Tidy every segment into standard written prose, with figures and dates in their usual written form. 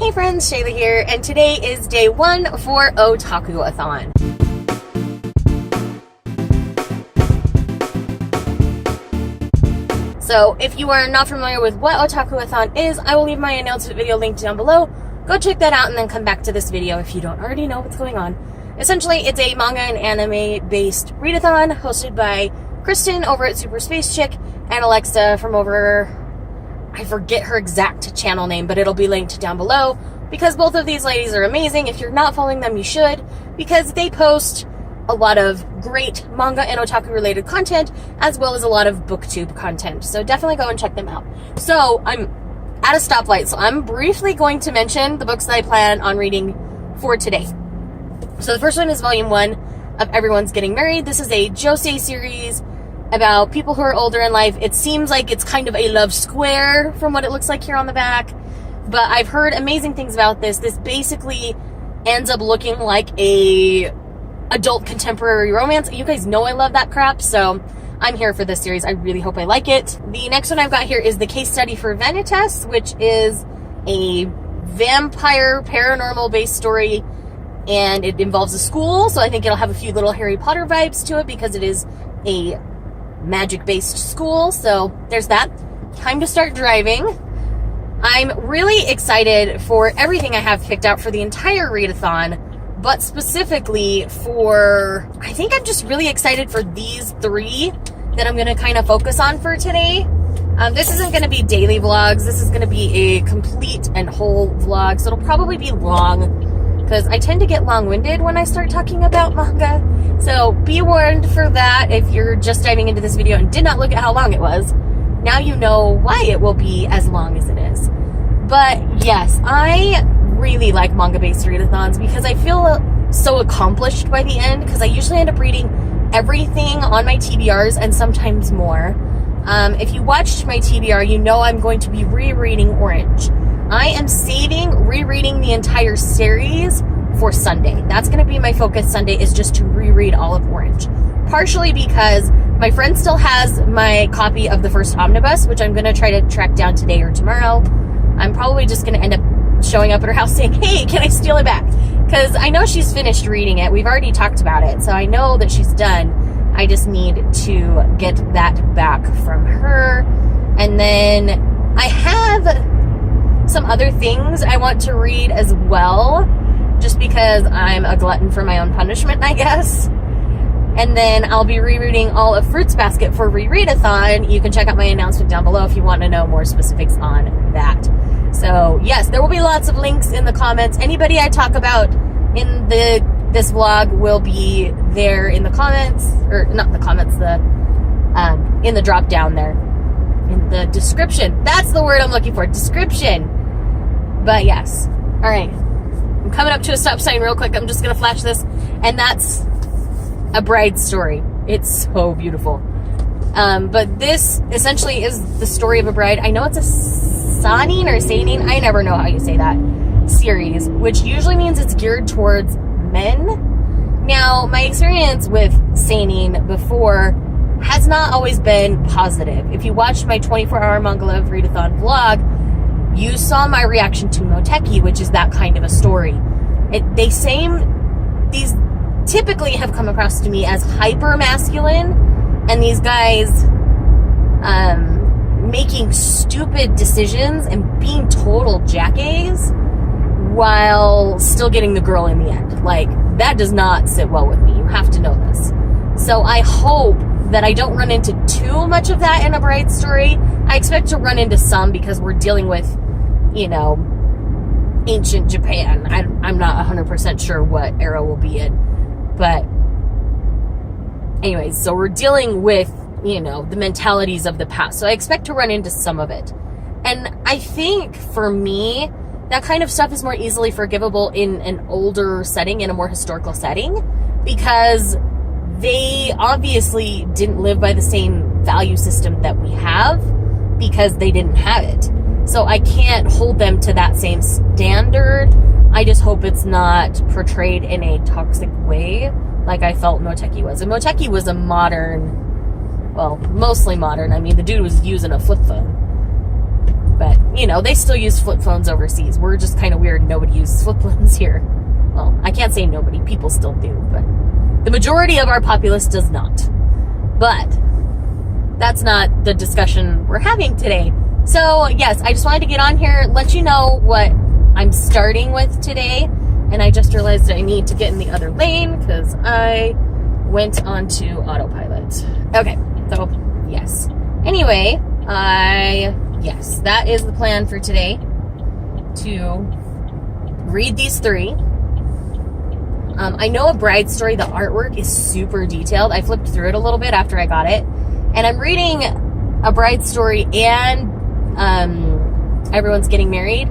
Hey friends, Shayla here, and today is day 1 for Otakuathon. So if you are not familiar with what Otakuathon is, I will leave my announcement video linked down below. Go check that out and then come back to this video if you don't already know what's going on. Essentially, it's a manga and anime based readathon hosted by Kristen over at Super Space Chick and Alexa from over, I forget her exact channel name, but it'll be linked down below because both of these ladies are amazing. If you're not following them, you should, because they post a lot of great manga and otaku related content as well as a lot of booktube content. So definitely go and check them out. So I'm at a stoplight, so I'm briefly going to mention the books that I plan on reading for today. So the first one is volume 1 of Everyone's Getting Married. This is a josei series about people who are older in life. It seems like it's kind of a love square from what it looks like here on the back, but I've heard amazing things about this. This basically ends up looking like a adult contemporary romance. You guys know I love that crap, so I'm here for this series. I really hope I like it. The next one I've got here is the case study for Vanitas, which is a vampire paranormal based story, and it involves a school, so I think it'll have a few little Harry Potter vibes to it because it is a magic-based school. So there's that. Time to start driving. I'm really excited for everything I have picked out for the entire readathon, but specifically for, I think I'm just really excited for these 3 that I'm going to kind of focus on for today. This isn't going to be daily vlogs. This is going to be a complete and whole vlog, so it'll probably be long because I tend to get long-winded when I start talking about manga. So be warned for that if you're just diving into this video and did not look at how long it was. Now you know why it will be as long as it is. But yes, I really like manga-based readathons because I feel so accomplished by the end, because I usually end up reading everything on my TBRs and sometimes more. If you watched my TBR, you know I'm going to be rereading Orange. I am saving rereading the entire series for Sunday. That's going to be my focus Sunday, is just to reread all of Orange. Partially because my friend still has my copy of the first omnibus, which I'm going to try to track down today or tomorrow. I'm probably just going to end up showing up at her house saying, hey, can I steal it back? Because I know she's finished reading it. We've already talked about it, so I know that she's done. I just need to get that back from her. And then I have some other things I want to read as well, just because I'm a glutton for my own punishment, I guess. And then I'll be rereading all of Fruits Basket for Rereadathon. You can check out my announcement down below if you want to know more specifics on that. So yes, there will be lots of links in the comments. Anybody I talk about in this vlog will be there in the comments, or not the comments, in the drop down there, in the description. That's the word I'm looking for, description. But yes, all right. I'm coming up to a stop sign real quick. I'm just gonna flash this, and that's a bride's story. It's so beautiful. But this essentially is the story of a bride. I know it's a seinen or seinen, I never know how you say that, series, which usually means it's geared towards men. Now, my experience with seinen before has not always been positive. If you watched my 24-hour Manga Love Readathon vlog, you saw my reaction to Moteki, which is that kind of a story. These typically have come across to me as hyper masculine, and these guys making stupid decisions and being total jackass while still getting the girl in the end. Like, that does not sit well with me. You have to know this. So I hope that I don't run into too much of that in a bride story. I expect to run into some because we're dealing with, you know, ancient Japan. I'm not 100% sure what era we'll be in. But anyways, so we're dealing with, you know, the mentalities of the past. So I expect to run into some of it. And I think for me, that kind of stuff is more easily forgivable in an older setting, in a more historical setting, because they obviously didn't live by the same value system that we have because they didn't have it. So I can't hold them to that same standard. I just hope it's not portrayed in a toxic way like I felt Moteki was. And Moteki was a modern, well, mostly modern. I mean, the dude was using a flip phone. But, you know, they still use flip phones overseas. We're just kind of weird. Nobody uses flip phones here. Well, I can't say nobody. People still do, but the majority of our populace does not. But that's not the discussion we're having today. So, yes, I just wanted to get on here, let you know what I'm starting with today. And I just realized that I need to get in the other lane because I went onto autopilot. Okay, so, yes. Anyway, yes, that is the plan for today, to read these 3. I know A Bride Story, the artwork is super detailed. I flipped through it a little bit after I got it. And I'm reading A Bride Story and Everyone's Getting Married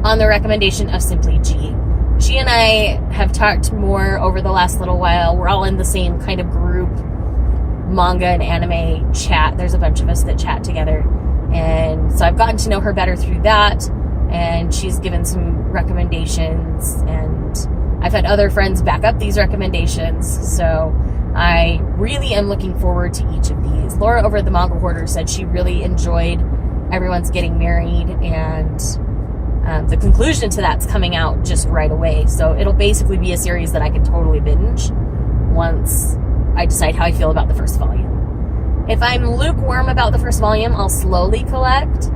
on the recommendation of Simply G. She and I have talked more over the last little while. We're all in the same kind of group, manga and anime chat. There's a bunch of us that chat together. And so I've gotten to know her better through that. And she's given some recommendations. And I've had other friends back up these recommendations. So I really am looking forward to each of these. Laura over at the Manga Hoarder said she really enjoyed Everyone's Getting Married. And the conclusion to that's coming out just right away. So it'll basically be a series that I can totally binge once I decide how I feel about the first volume. If I'm lukewarm about the first volume, I'll slowly collect.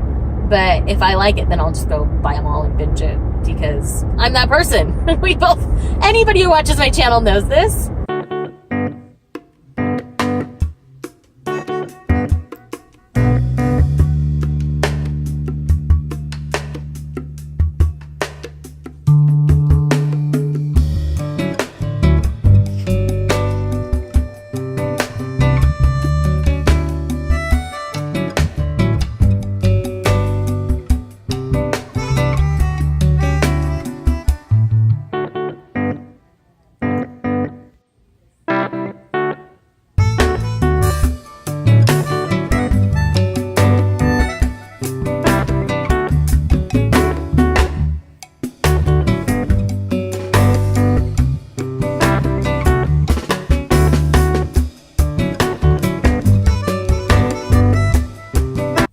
But if I like it, then I'll just go buy them all and binge it. Because I'm that person. Anybody who watches my channel knows this.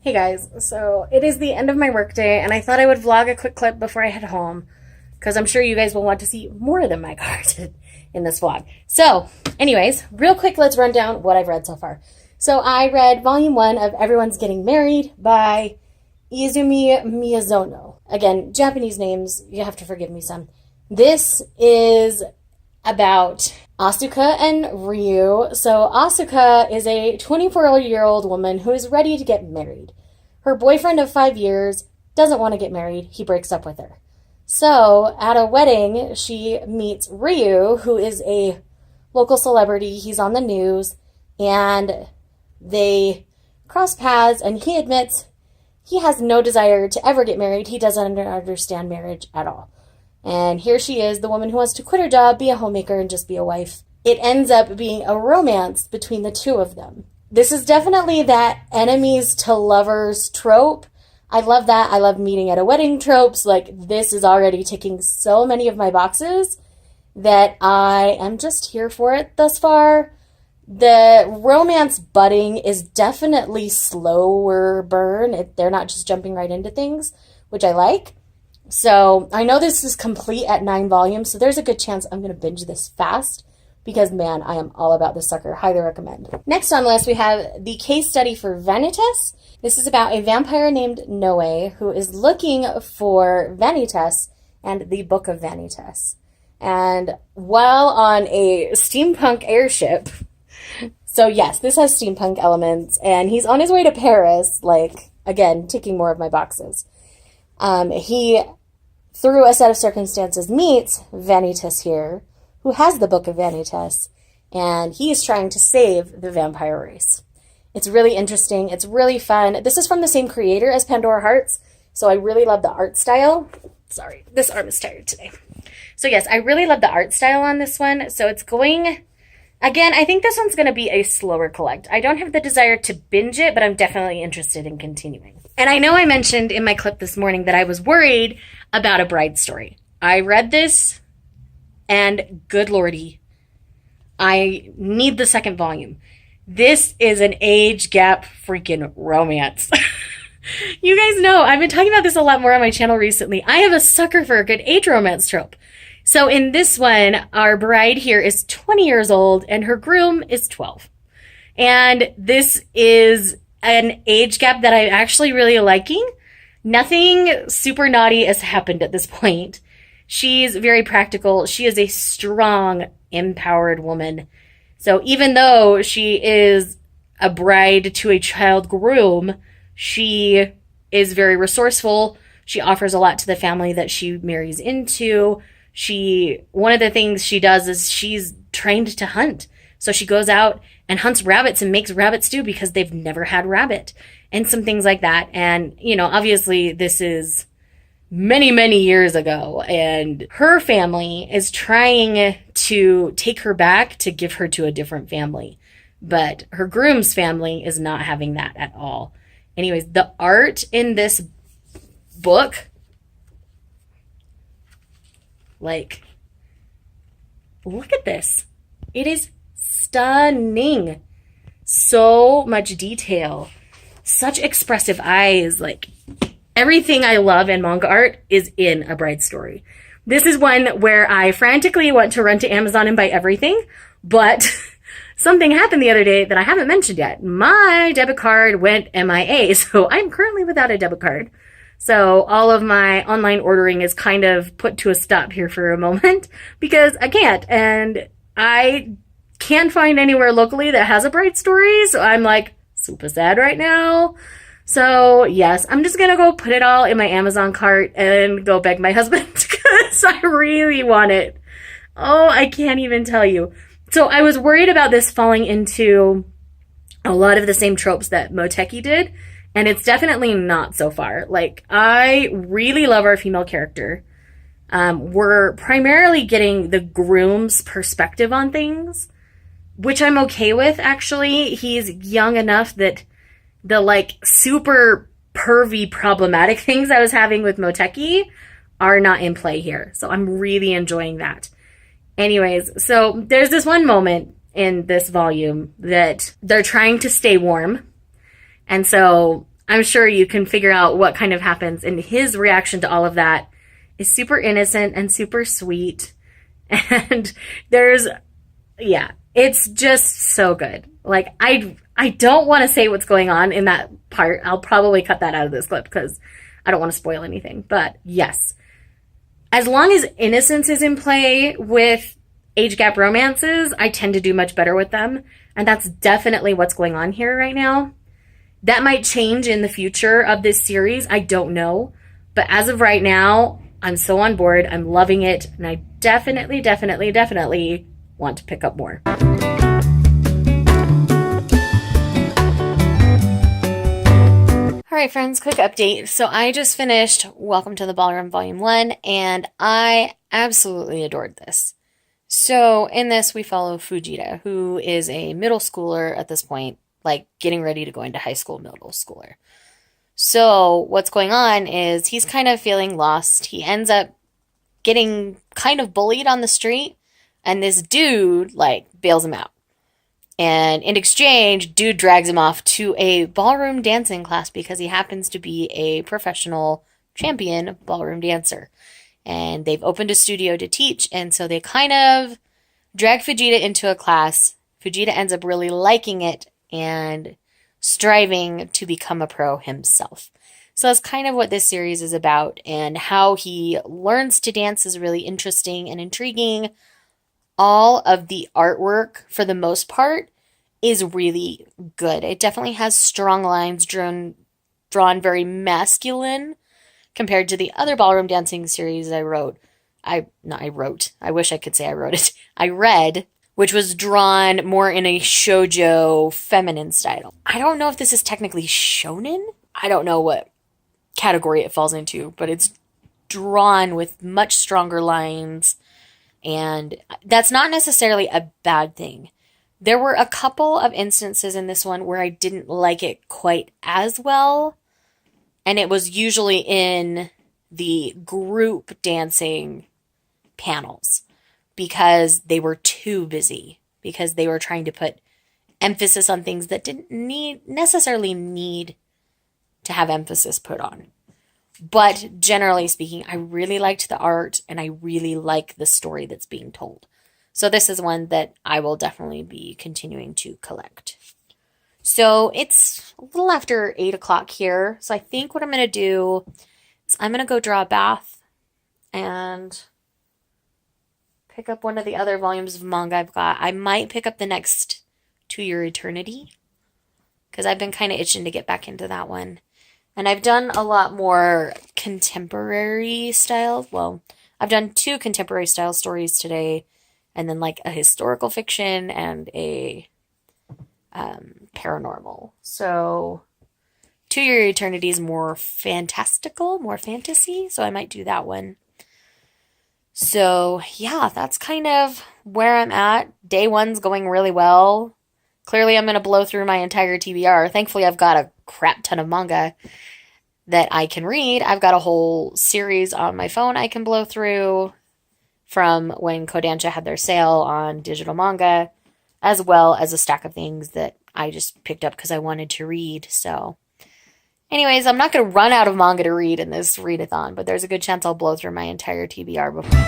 Hey guys, so it is the end of my workday, and I thought I would vlog a quick clip before I head home, because I'm sure you guys will want to see more than my card in this vlog. So, anyways, real quick, let's run down what I've read so far. So I read Volume 1 of Everyone's Getting Married by Izumi Miyazono. Again, Japanese names, you have to forgive me some. This is about Asuka and Ryu. So Asuka is a 24-year-old woman who is ready to get married. Her boyfriend of 5 years doesn't want to get married. He breaks up with her. So at a wedding, she meets Ryu, who is a local celebrity. He's on the news, and they cross paths, and he admits he has no desire to ever get married. He doesn't understand marriage at all. And here she is, the woman who wants to quit her job, be a homemaker, and just be a wife. It ends up being a romance between the two of them. This is definitely that enemies to lovers trope. I love that. I love meeting at a wedding tropes. Like, this is already ticking so many of my boxes that I am just here for it thus far. The romance budding is definitely slower burn. They're not just jumping right into things, which I like. So I know this is complete at 9 volumes, so there's a good chance I'm going to binge this fast because, man, I am all about this sucker. Highly recommend. Next on the list, we have the case study for Vanitas. This is about a vampire named Noe who is looking for Vanitas and the Book of Vanitas. And while on a steampunk airship, so yes, this has steampunk elements, and he's on his way to Paris, like, again, ticking more of my boxes. He, through a set of circumstances, meets Vanitas here, who has the Book of Vanitas, and he is trying to save the vampire race. It's really interesting. It's really fun. This is from the same creator as Pandora Hearts, so I really love the art style. Sorry, this arm is tired today. So yes, I really love the art style on this one. So it's going, again, I think this one's going to be a slower collect. I don't have the desire to binge it, but I'm definitely interested in continuing. And I know I mentioned in my clip this morning that I was worried about A Bride Story. I read this, and good lordy, I need the second volume. This is an age gap freaking romance. You guys know, I've been talking about this a lot more on my channel recently. I have a sucker for a good age romance trope. So in this one, our bride here is 20 years old and her groom is 12. And this is an age gap that I'm actually really liking. Nothing super naughty has happened at this point. She's very practical. She is a strong, empowered woman. So even though she is a bride to a child groom, she is very resourceful. She offers a lot to the family that she marries into. One of the things she does is she's trained to hunt. So she goes out and hunts rabbits and makes rabbit stew because they've never had rabbit and some things like that. And, you know, obviously this is many, many years ago, and her family is trying to take her back to give her to a different family. But her groom's family is not having that at all. Anyways, the art in this book, like, look at this. It is stunning. So much detail. Such expressive eyes. Like, everything I love in manga art is in A Bride Story. This is one where I frantically want to run to Amazon and buy everything, but something happened the other day that I haven't mentioned yet. My debit card went MIA, so I'm currently without a debit card. So all of my online ordering is kind of put to a stop here for a moment because I can't. And I can't find anywhere locally that has A Bride Story, so I'm like super sad right now. So yes, I'm just gonna go put it all in my Amazon cart and go beg my husband because I really want it. Oh, I can't even tell you. So I was worried about this falling into a lot of the same tropes that Moteki did, and it's definitely not so far. Like, I really love our female character. We're primarily getting the groom's perspective on things, which I'm okay with, actually. He's young enough that the, like, super pervy problematic things I was having with Moteki are not in play here. So I'm really enjoying that. Anyways, so there's this one moment in this volume that they're trying to stay warm. And so I'm sure you can figure out what kind of happens. And his reaction to all of that is super innocent and super sweet. And it's just so good. Like, I don't want to say what's going on in that part. I'll probably cut that out of this clip because I don't want to spoil anything. But yes, as long as innocence is in play with age gap romances, I tend to do much better with them. And that's definitely what's going on here right now. That might change in the future of this series. I don't know. But as of right now, I'm so on board. I'm loving it. And I definitely want to pick up more. All right, friends, quick update. So I just finished Welcome to the Ballroom Volume 1, and I absolutely adored this. So in this, we follow Fujita, who is a middle schooler at this point, like getting ready to go into high school middle schooler. So what's going on is he's kind of feeling lost. He ends up getting kind of bullied on the street, and this dude, like, bails him out. And in exchange, dude drags him off to a ballroom dancing class because he happens to be a professional champion ballroom dancer. And they've opened a studio to teach, and so they kind of drag Fujita into a class. Fujita ends up really liking it and striving to become a pro himself. So that's kind of what this series is about, and how he learns to dance is really interesting and intriguing. All of the artwork, for the most part, is really good. It definitely has strong lines drawn very masculine compared to the other ballroom dancing series I wish I could say I wrote it. I read, which was drawn more in a shoujo feminine style. I don't know if this is technically shonen. I don't know what category it falls into, but it's drawn with much stronger lines. And that's not necessarily a bad thing. There were a couple of instances in this one where I didn't like it quite as well. And it was usually in the group dancing panels because they were too busy. Because they were trying to put emphasis on things that didn't necessarily need to have emphasis put on. But generally speaking, I really liked the art and I really like the story that's being told. So this is one that I will definitely be continuing to collect. So it's a little after 8 o'clock here. So I think what I'm going to do is I'm going to go draw a bath and pick up one of the other volumes of manga I've got. I might pick up the next To Your Eternity because I've been kind of itching to get back into that one. And I've done a lot more contemporary style. Well, I've done 2 contemporary style stories today, and then like a historical fiction and a paranormal. So To Your Eternity is more fantastical, more fantasy. So I might do that one. So yeah, that's kind of where I'm at. Day 1's going really well. Clearly I'm going to blow through my entire TBR. Thankfully I've got a crap ton of manga that I can read. I've got a whole series on my phone I can blow through from when Kodansha had their sale on digital manga, as well as a stack of things that I just picked up because I wanted to read. So anyways, I'm not going to run out of manga to read in this readathon, but there's a good chance I'll blow through my entire TBR before.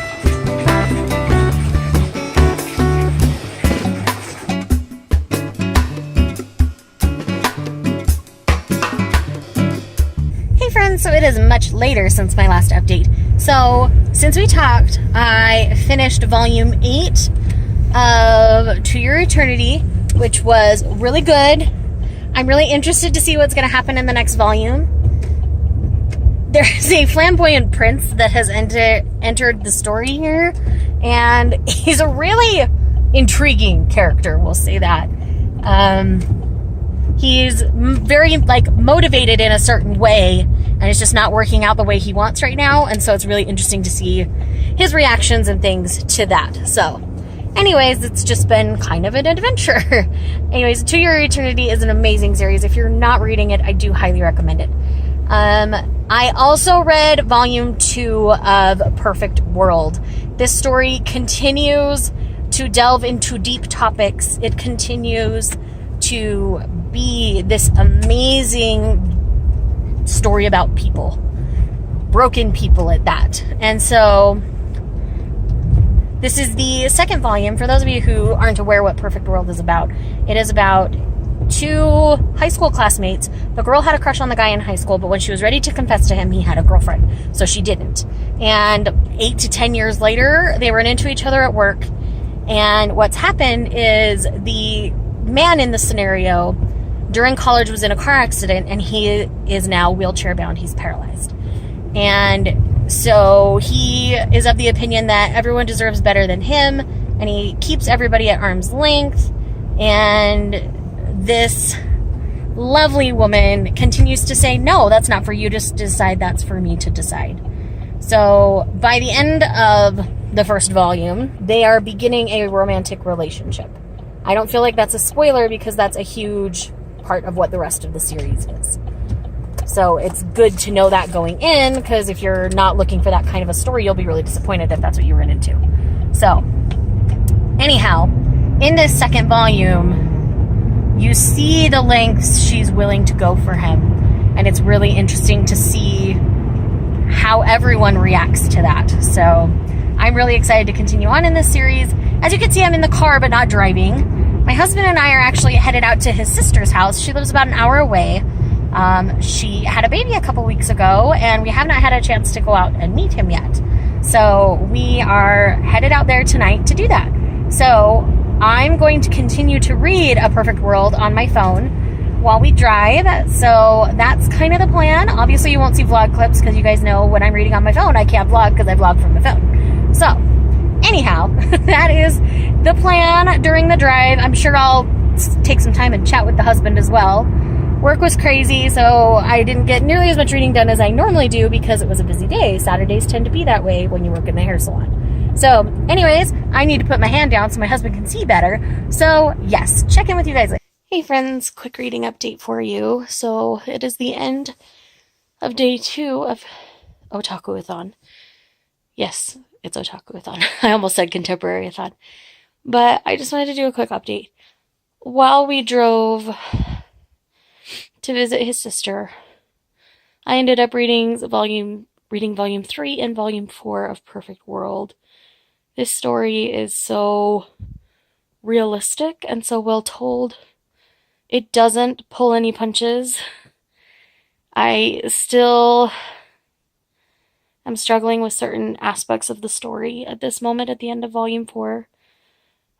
Friends, so it is much later since my last update. So since we talked, I finished volume 8 of To Your Eternity, which was really good. I'm really interested to see what's going to happen in the next volume. There's a flamboyant prince that has entered the story here, and he's a really intriguing character, we'll say that. He's very, motivated in a certain way, and it's just not working out the way he wants right now, and so it's really interesting to see his reactions and things to that. So, anyways, it's just been kind of an adventure. Anyways, To Your Eternity is an amazing series. If you're not reading it, I do highly recommend it. I also read volume 2 of Perfect World. This story continues to delve into deep topics. It continues to be this amazing story about people, broken people at that. And so this is the second volume. For those of you who aren't aware what Perfect World is about, it is about 2 high school classmates. The girl had a crush on the guy in high school, but when she was ready to confess to him, he had a girlfriend, so she didn't. And 8 to 10 years later, they run into each other at work, and what's happened is the man in the scenario during college was in a car accident, and he is now wheelchair bound. He's paralyzed. And so he is of the opinion that everyone deserves better than him, and he keeps everybody at arm's length. And this lovely woman continues to say, no, that's not for you to decide, that's for me to decide. So by the end of the first volume, they are beginning a romantic relationship. I don't feel like that's a spoiler because that's a huge part of what the rest of the series is. So it's good to know that going in, because if you're not looking for that kind of a story, you'll be really disappointed if that's what you run into. So anyhow, in this second volume, you see the lengths she's willing to go for him, and it's really interesting to see how everyone reacts to that. So I'm really excited to continue on in this series. As you can see, I'm in the car but not driving. My husband and I are actually headed out to his sister's house. She lives about an hour away. She had a baby a couple weeks ago, and we have not had a chance to go out and meet him yet. So we are headed out there tonight to do that. So I'm going to continue to read A Perfect World on my phone while we drive. So that's kind of the plan. Obviously, you won't see vlog clips because you guys know when I'm reading on my phone, I can't vlog because I vlog from the phone. So anyhow, that is the plan during the drive. I'm sure I'll take some time and chat with the husband as well. Work was crazy, so I didn't get nearly as much reading done as I normally do because it was a busy day. Saturdays tend to be that way when you work in the hair salon. So anyways, I need to put my hand down so my husband can see better. So yes, check in with you guys later. Hey friends, quick reading update for you. So it is the end of day 2 of Otakuathon. Yes, it's Otakuathon. I almost said Contemporary-a-thon. But I just wanted to do a quick update. While we drove to visit his sister, I ended up reading volume 3 and volume 4 of Perfect World. This story is so realistic and so well told. It doesn't pull any punches. I still am struggling with certain aspects of the story at this moment at the end of volume 4,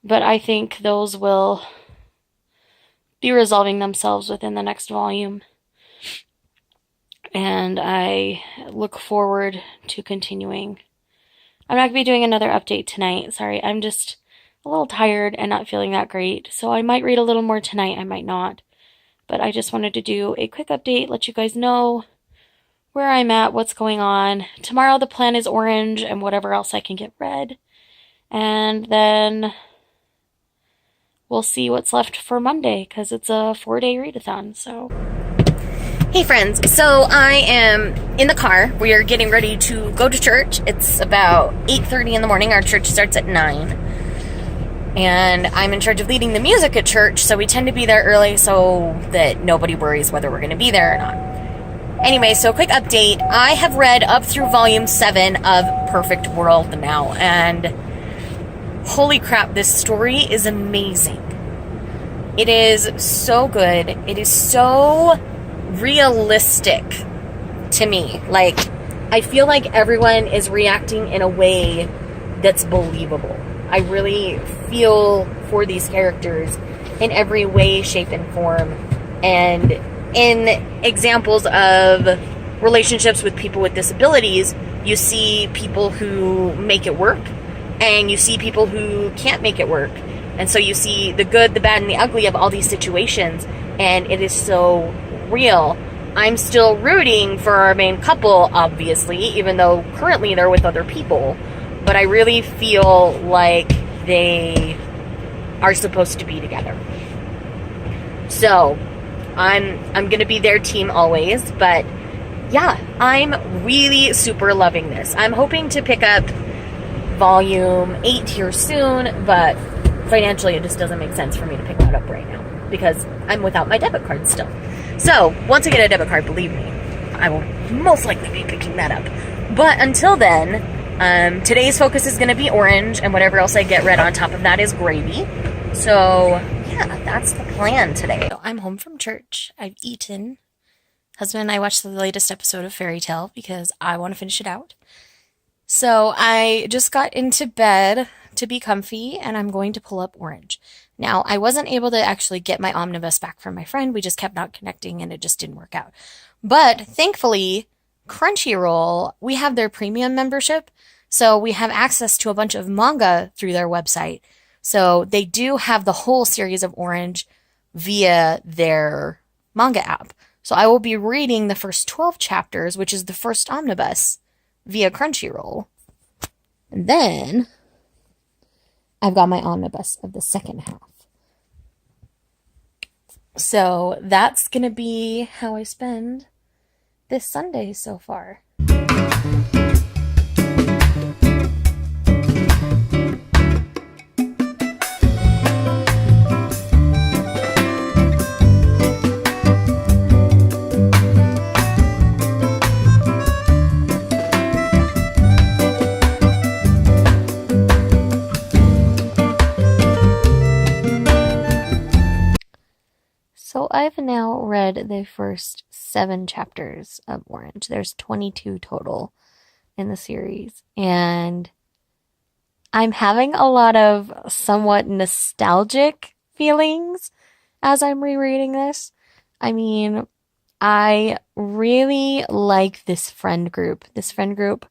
but I think those will be resolving themselves within the next volume. And I look forward to continuing. I'm not going to be doing another update tonight. Sorry, I'm just a little tired and not feeling that great. So I might read a little more tonight, I might not. But I just wanted to do a quick update, let you guys know where I'm at, what's going on. Tomorrow the plan is Orange and whatever else I can get read. And then we'll see what's left for Monday, because it's a 4-day readathon, so... Hey friends, so I am in the car. We are getting ready to go to church. It's about 8:30 in the morning. Our church starts at 9. And I'm in charge of leading the music at church, so we tend to be there early so that nobody worries whether we're going to be there or not. Anyway, so quick update. I have read up through volume 7 of Perfect World now, and holy crap, this story is amazing. It is so good. It is so realistic to me. Like, I feel like everyone is reacting in a way that's believable. I really feel for these characters in every way, shape, and form. And in examples of relationships with people with disabilities, you see people who make it work, and you see people who can't make it work. And so you see the good, the bad, and the ugly of all these situations, and it is so real. I'm still rooting for our main couple, obviously, even though currently they're with other people. But I really feel like they are supposed to be together. So, I'm gonna be their team always, but yeah, I'm really super loving this. I'm hoping to pick up volume 8 here soon, but financially it just doesn't make sense for me to pick that up right now because I'm without my debit card still. So, once I get a debit card, believe me, I will most likely be picking that up. But until then, today's focus is going to be Orange, and whatever else I get read on top of that is gravy. So, yeah, that's the plan today. So I'm home from church. I've eaten. Husband and I watched the latest episode of Fairy Tale because I want to finish it out. So I just got into bed to be comfy, and I'm going to pull up Orange. Now, I wasn't able to actually get my omnibus back from my friend. We just kept not connecting, and it just didn't work out. But thankfully, Crunchyroll, we have their premium membership, so we have access to a bunch of manga through their website. So they do have the whole series of Orange via their manga app. So I will be reading the first 12 chapters, which is the first omnibus, via Crunchyroll. And then I've got my omnibus of the second half. So that's going to be how I spend this Sunday so far. So I've now read the first 7 chapters of Orange. There's 22 total in the series. And I'm having a lot of somewhat nostalgic feelings as I'm rereading this. I mean, I really like this friend group. This friend group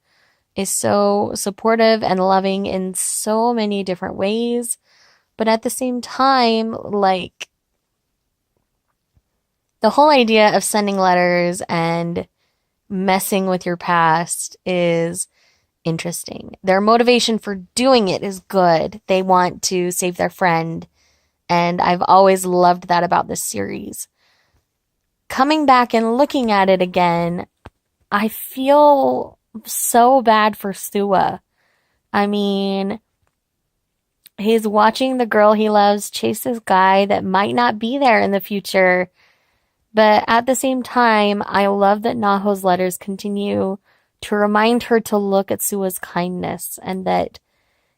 is so supportive and loving in so many different ways. But at the same time, like, the whole idea of sending letters and messing with your past is interesting. Their motivation for doing it is good. They want to save their friend, and I've always loved that about this series. Coming back and looking at it again, I feel so bad for Sua. I mean, he's watching the girl he loves chase this guy that might not be there in the future. But at the same time, I love that Naho's letters continue to remind her to look at Sua's kindness and that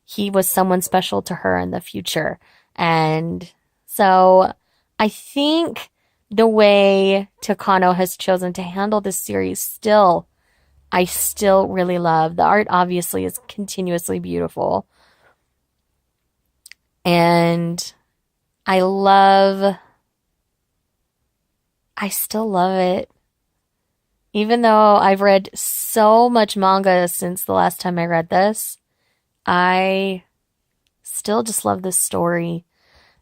he was someone special to her in the future. And so I think the way Takano has chosen to handle this series I still really love. The art obviously is continuously beautiful. And I still love it. Even though I've read so much manga since the last time I read this, I still just love this story.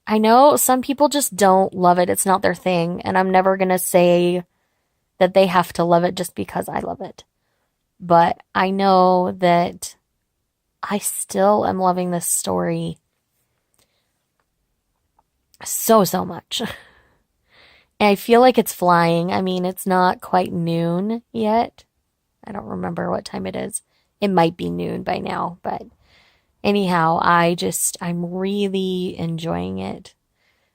I know some people just don't love it. It's not their thing. And I'm never going to say that they have to love it just because I love it. But I know that I still am loving this story so much. And I feel like it's flying. I mean, it's not quite noon yet. I don't remember what time it is. It might be noon by now, but anyhow, I'm really enjoying it.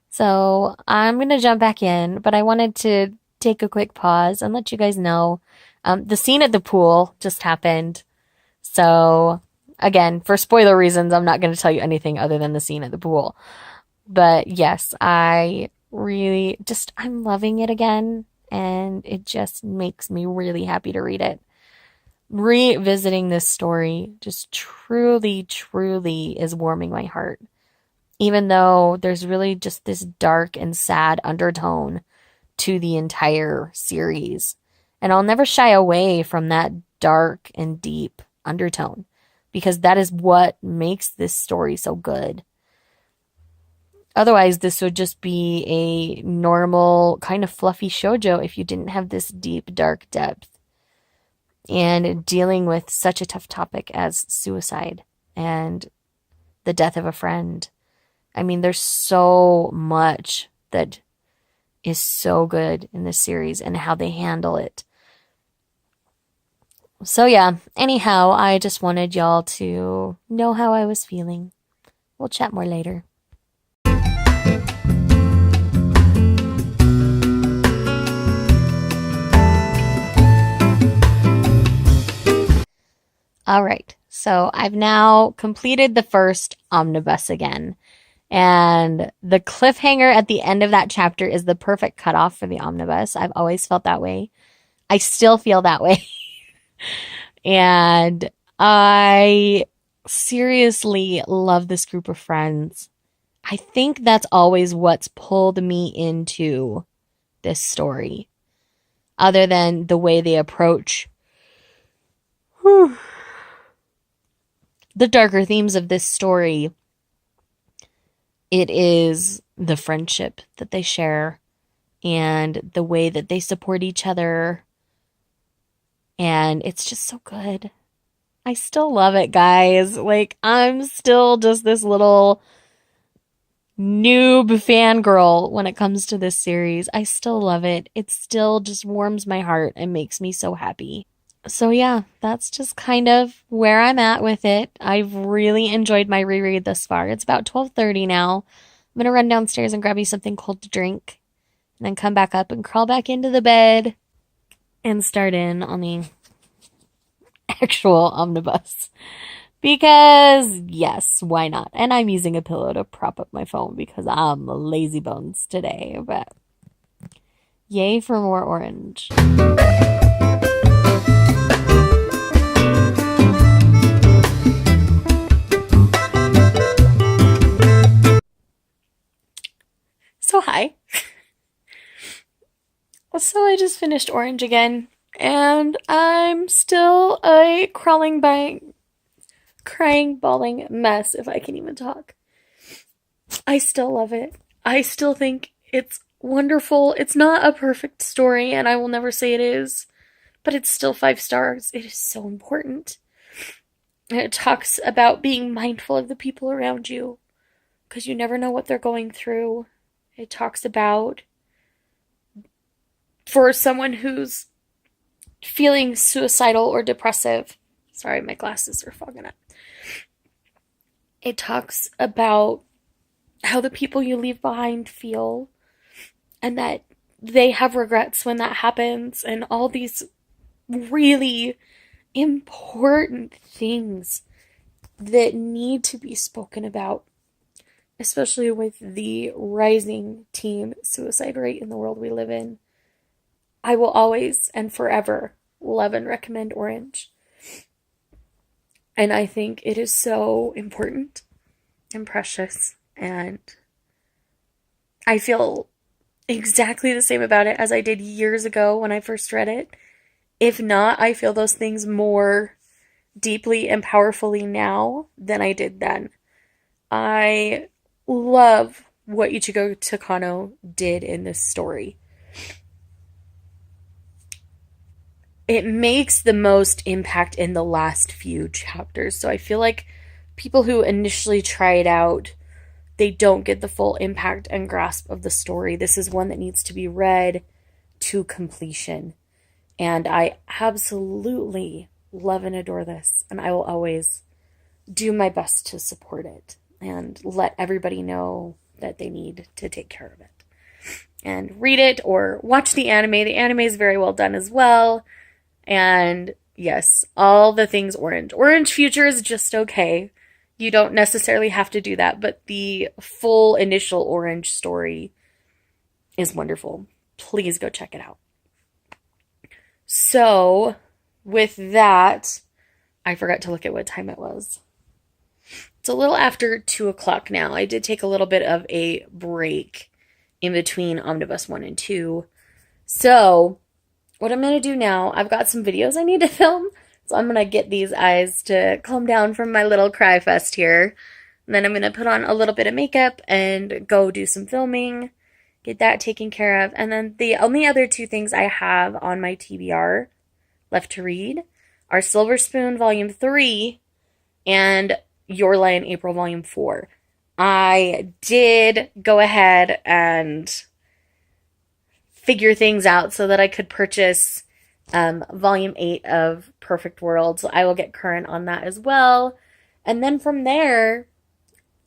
So I'm going to jump back in, but I wanted to take a quick pause and let you guys know. The scene at the pool just happened. So again, for spoiler reasons, I'm not going to tell you anything other than the scene at the pool. But yes, I'm loving it again, and it just makes me really happy to read it. Revisiting this story just truly is warming my heart. Even though there's really just this dark and sad undertone to the entire series. And I'll never shy away from that dark and deep undertone, because that is what makes this story so good. Otherwise, this would just be a normal kind of fluffy shoujo if you didn't have this deep, dark depth and dealing with such a tough topic as suicide and the death of a friend. I mean, there's so much that is so good in this series and how they handle it. So yeah, anyhow, I just wanted y'all to know how I was feeling. We'll chat more later. All right, so I've now completed the first omnibus again. And the cliffhanger at the end of that chapter is the perfect cutoff for the omnibus. I've always felt that way. I still feel that way. And I seriously love this group of friends. I think that's always what's pulled me into this story. Other than the way they approach the darker themes of this story, it is the friendship that they share and the way that they support each other. And it's just so good. I still love it, guys. Like, I'm still just this little noob fangirl when it comes to this series. I still love it. It still just warms my heart and makes me so happy. So yeah, that's just kind of where I'm at with it. I've really enjoyed my reread thus far. It's about 12:30 now. I'm going to run downstairs and grab you something cold to drink, and then come back up and crawl back into the bed and start in on the actual omnibus. Because, yes, why not? And I'm using a pillow to prop up my phone because I'm lazy bones today. But yay for more orange. So hi. So I just finished Orange again, and I'm still a crying, bawling mess, if I can even talk. I still love it. I still think it's wonderful. It's not a perfect story, and I will never say it is, but it's still 5 stars. It is so important. And it talks about being mindful of the people around you, because you never know what they're going through. It talks about, for someone who's feeling suicidal or depressive, sorry, my glasses are fogging up. It talks about how the people you leave behind feel, and that they have regrets when that happens, and all these really important things that need to be spoken about, especially with the rising teen suicide rate in the world we live in. I will always and forever love and recommend Orange. And I think it is so important and precious, and I feel exactly the same about it as I did years ago when I first read it. If not, I feel those things more deeply and powerfully now than I did then. I love what Ichigo Takano did in this story. It makes the most impact in the last few chapters. So I feel like people who initially try it out, they don't get the full impact and grasp of the story. This is one that needs to be read to completion. And I absolutely love and adore this. And I will always do my best to support it and let everybody know that they need to take care of it. And read it or watch the anime. The anime is very well done as well. And yes, all the things Orange. Orange Future is just okay. You don't necessarily have to do that, but the full initial Orange story is wonderful. Please go check it out. So, with that, I forgot to look at what time it was. It's a little after 2 o'clock now. I did take a little bit of a break in between Omnibus 1 and 2. So, what I'm going to do now, I've got some videos I need to film. So I'm going to get these eyes to calm down from my little cry fest here. And then I'm going to put on a little bit of makeup and go do some filming. Get that taken care of. And then the only other 2 things I have on my TBR left to read are Silver Spoon Volume 3 and Your Lie in April Volume 4. I did go ahead and figure things out so that I could purchase Volume 8 of Perfect World. So I will get current on that as well. And then from there,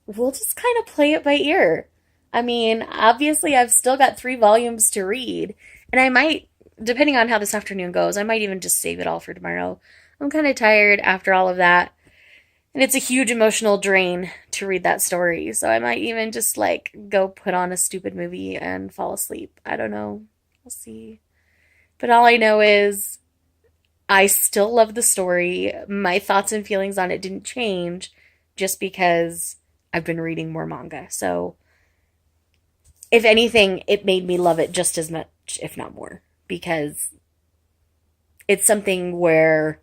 we'll just kind of play it by ear. I mean, obviously I've still got 3 volumes to read. And I might, depending on how this afternoon goes, I might even just save it all for tomorrow. I'm kind of tired after all of that. And it's a huge emotional drain to read that story. So I might even just go put on a stupid movie and fall asleep. I don't know. We'll see. But all I know is I still love the story. My thoughts and feelings on it didn't change just because I've been reading more manga. So if anything, it made me love it just as much, if not more. Because it's something where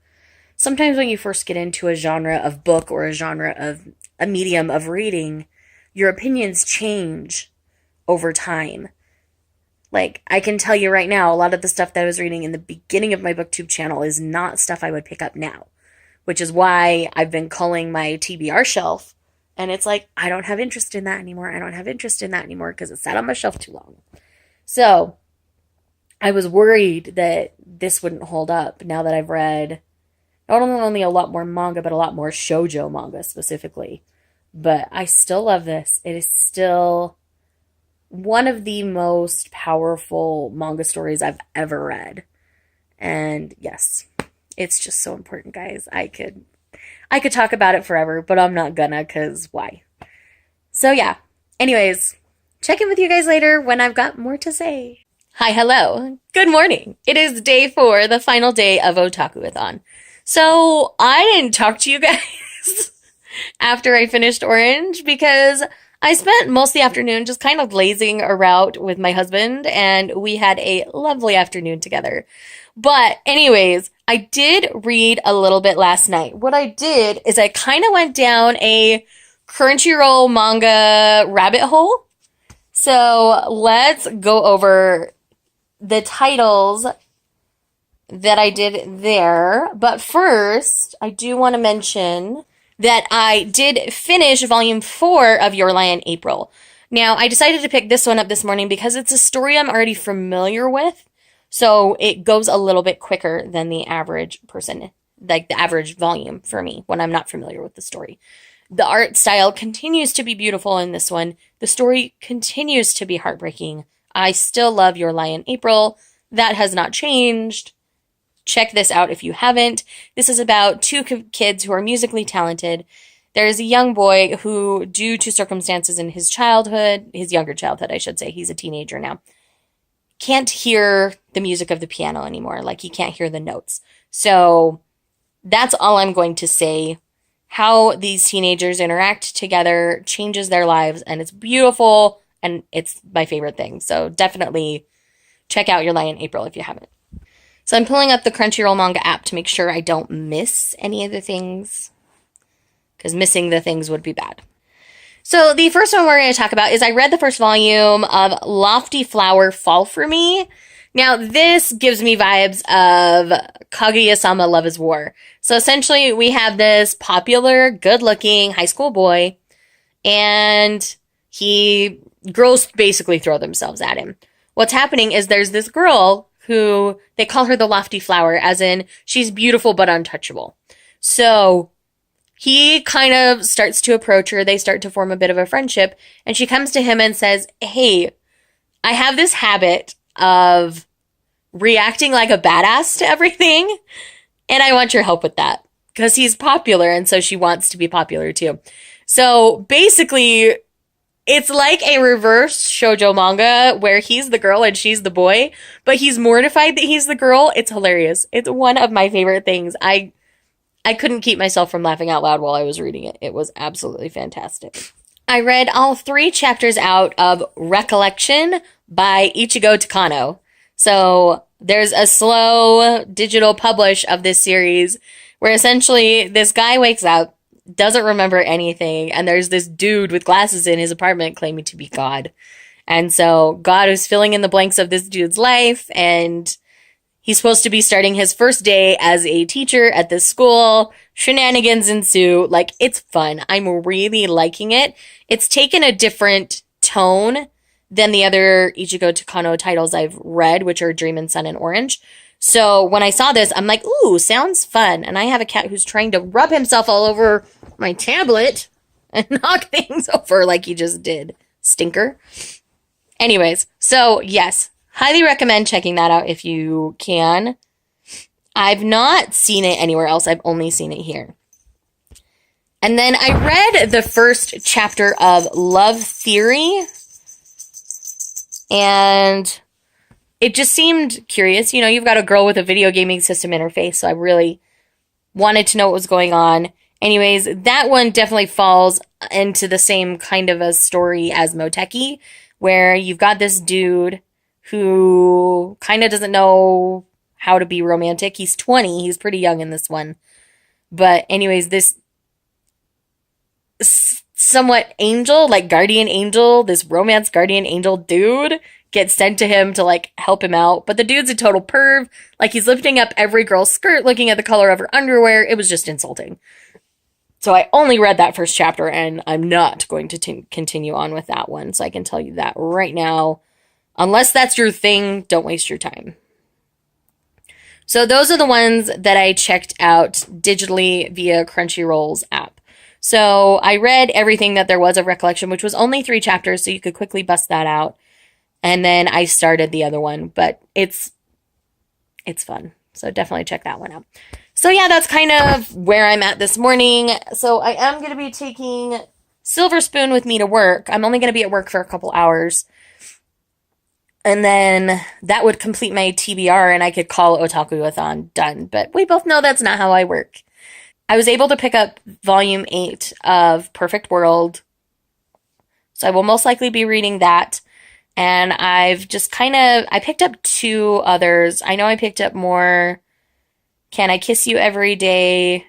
sometimes when you first get into a genre of book or a genre of a medium of reading, your opinions change over time. I can tell you right now, a lot of the stuff that I was reading in the beginning of my BookTube channel is not stuff I would pick up now, which is why I've been culling my TBR shelf. And it's I don't have interest in that anymore. I don't have interest in that anymore because it sat on my shelf too long. So I was worried that this wouldn't hold up now that I've read not only a lot more manga, but a lot more shoujo manga specifically. But I still love this. It is still one of the most powerful manga stories I've ever read. And yes, it's just so important, guys. I could talk about it forever, but I'm not gonna, because why? So yeah. Anyways, check in with you guys later when I've got more to say. Hi, hello. Good morning. It is day 4, the final day of Otakuathon. So I didn't talk to you guys after I finished Orange because I spent most of the afternoon just kind of lazing around with my husband, and we had a lovely afternoon together. But anyways, I did read a little bit last night. What I did is I kind of went down a Crunchyroll manga rabbit hole. So let's go over the titles that I did there. But first, I do want to mention that I did finish Volume 4 of Your Lie in April. Now, I decided to pick this one up this morning because it's a story I'm already familiar with, so it goes a little bit quicker than the average person, the average volume for me when I'm not familiar with the story. The art style continues to be beautiful in this one. The story continues to be heartbreaking. I still love Your Lie in April. That has not changed. Check this out if you haven't. This is about two kids who are musically talented. There's a young boy who, due to circumstances in his childhood, his younger childhood, I should say, he's a teenager now, can't hear the music of the piano anymore. Like, he can't hear the notes. So that's all I'm going to say. How these teenagers interact together changes their lives, and it's beautiful, and it's my favorite thing. So definitely check out Your Lie in April if you haven't. So I'm pulling up the Crunchyroll manga app to make sure I don't miss any of the things, because missing the things would be bad. So the first one we're going to talk about is I read the first volume of Lofty Flower Fall For Me. Now, this gives me vibes of Kaguya-sama Love is War. So essentially, we have this popular, good-looking high school boy, and girls basically throw themselves at him. What's happening is there's this girl who, they call her the Lofty Flower, as in she's beautiful but untouchable. So he kind of starts to approach her. They start to form a bit of a friendship, and she comes to him and says, hey, I have this habit of reacting like a badass to everything, and I want your help with that, because he's popular, and so she wants to be popular too. So basically, it's like a reverse shoujo manga where he's the girl and she's the boy, but he's mortified that he's the girl. It's hilarious. It's one of my favorite things. I couldn't keep myself from laughing out loud while I was reading it. It was absolutely fantastic. I read all 3 chapters out of Recollection by Ichigo Takano. So there's a slow digital publish of this series where essentially this guy wakes up, doesn't remember anything, and there's this dude with glasses in his apartment claiming to be God. And so God is filling in the blanks of this dude's life, and he's supposed to be starting his first day as a teacher at this school. Shenanigans ensue. Like, it's fun. I'm really liking it. It's taken a different tone than the other Ichigo Takano titles I've read, which are Dream and Sun and Orange. So when I saw this, I'm like, ooh, sounds fun. And I have a cat who's trying to rub himself all over my tablet and knock things over like he just did. Stinker. Anyways, so yes, highly recommend checking that out if you can. I've not seen it anywhere else. I've only seen it here. And then I read the first chapter of Love Theory, and it just seemed curious. You know, you've got a girl with a video gaming system interface, so I really wanted to know what was going on. Anyways, that one definitely falls into the same kind of a story as Moteki, where you've got this dude who kind of doesn't know how to be romantic. He's 20. He's pretty young in this one. But anyways, this somewhat angel, like guardian angel, this romance guardian angel dude gets sent to him to like help him out. But the dude's a total perv. Like, he's lifting up every girl's skirt, looking at the color of her underwear. It was just insulting. So I only read that first chapter, and I'm not going to continue on with that one. So I can tell you that right now. Unless that's your thing, don't waste your time. So those are the ones that I checked out digitally via Crunchyroll's app. So I read everything that there was of Recollection, which was only 3 chapters, so you could quickly bust that out. And then I started the other one, but it's fun. So definitely check that one out. So yeah, that's kind of where I'm at this morning. So I am going to be taking Silver Spoon with me to work. I'm only going to be at work for a couple hours. And then that would complete my TBR, and I could call Otakuathon done. But we both know that's not how I work. I was able to pick up volume 8 of Perfect World, so I will most likely be reading that. And I've just I picked up 2 others. I know I picked up more. Can I Kiss You Every Day?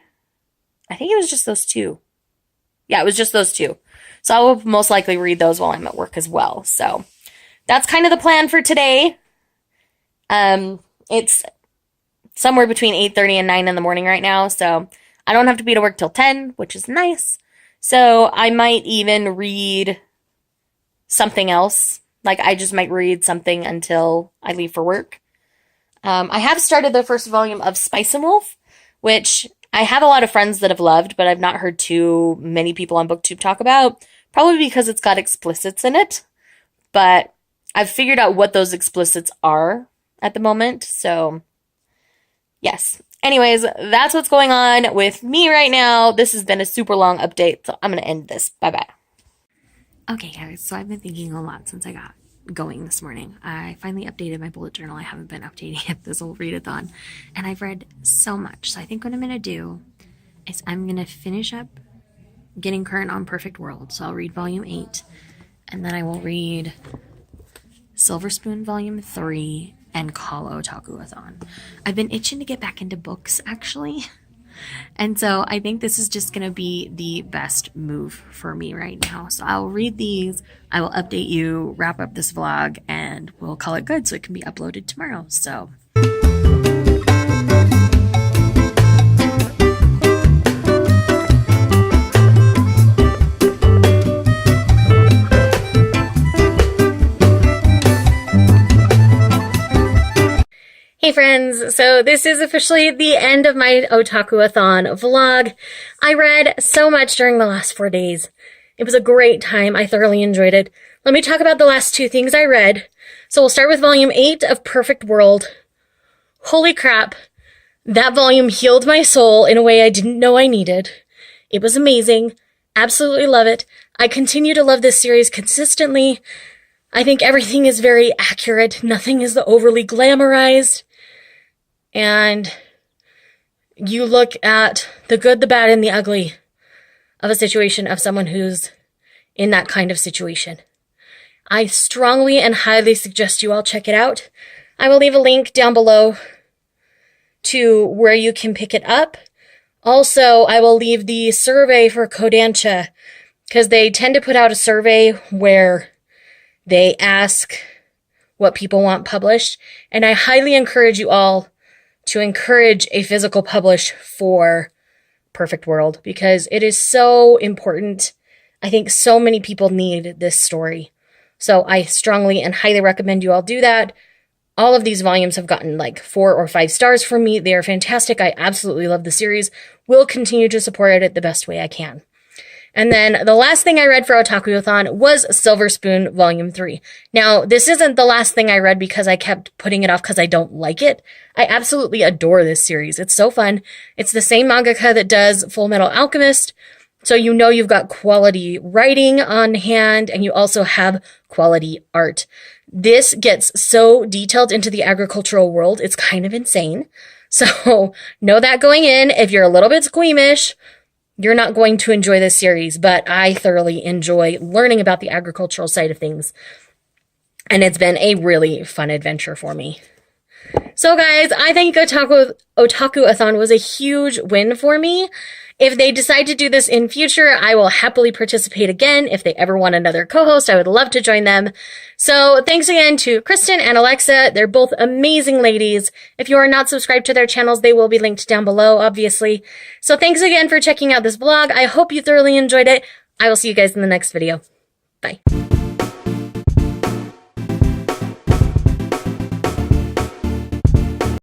I think it was just those 2. Yeah, it was just those 2. So I will most likely read those while I'm at work as well. So that's kind of the plan for today. It's somewhere between 8:30 and 9 in the morning right now, so I don't have to be to work till 10, which is nice. So I might even read something else. Like, I just might read something until I leave for work. I have started the first volume of Spice and Wolf, which I have a lot of friends that have loved, but I've not heard too many people on BookTube talk about, probably because it's got explicits in it. But I've figured out what those explicits are at the moment. So yes. Anyways, that's what's going on with me right now. This has been a super long update, so I'm going to end this. Bye-bye. Okay, guys, so I've been thinking a lot since I got going this morning. I finally updated my bullet journal. I haven't been updating it this whole readathon, and I've read so much. So I think what I'm going to do is I'm going to finish up getting current on Perfect World. So I'll read volume 8, and then I will read Silver Spoon volume 3 and Call Otakuathon. I've been itching to get back into books, actually. And so I think this is just going to be the best move for me right now. So I'll read these, I will update you, wrap up this vlog, and we'll call it good so it can be uploaded tomorrow. So hey friends, so this is officially the end of my Otakuathon vlog. I read so much during the last 4 days. It was a great time. I thoroughly enjoyed it. Let me talk about the last 2 things I read. So we'll start with volume 8 of Perfect World. Holy crap, that volume healed my soul in a way I didn't know I needed. It was amazing. Absolutely love it. I continue to love this series consistently. I think everything is very accurate. Nothing is overly glamorized. And you look at the good, the bad, and the ugly of a situation of someone who's in that kind of situation. I strongly and highly suggest you all check it out. I will leave a link down below to where you can pick it up. Also, I will leave the survey for Kodansha, because they tend to put out a survey where they ask what people want published. And I highly encourage you all to encourage a physical publish for Perfect World, because it is so important. I think so many people need this story. So I strongly and highly recommend you all do that. All of these volumes have gotten like 4 or 5 stars from me. They are fantastic. I absolutely love the series. Will continue to support it the best way I can. And then the last thing I read for Otakuathon was Silver Spoon Volume 3. Now, this isn't the last thing I read because I kept putting it off because I don't like it. I absolutely adore this series. It's so fun. It's the same mangaka that does Full Metal Alchemist, so you know you've got quality writing on hand, and you also have quality art. This gets so detailed into the agricultural world, it's kind of insane. So know that going in. If you're a little bit squeamish, you're not going to enjoy this series, but I thoroughly enjoy learning about the agricultural side of things. And it's been a really fun adventure for me. So guys, I think Otakuathon was a huge win for me. If they decide to do this in future, I will happily participate again. If they ever want another co-host, I would love to join them. So thanks again to Kristen and Alexa. They're both amazing ladies. If you are not subscribed to their channels, they will be linked down below, obviously. So thanks again for checking out this vlog. I hope you thoroughly enjoyed it. I will see you guys in the next video. Bye.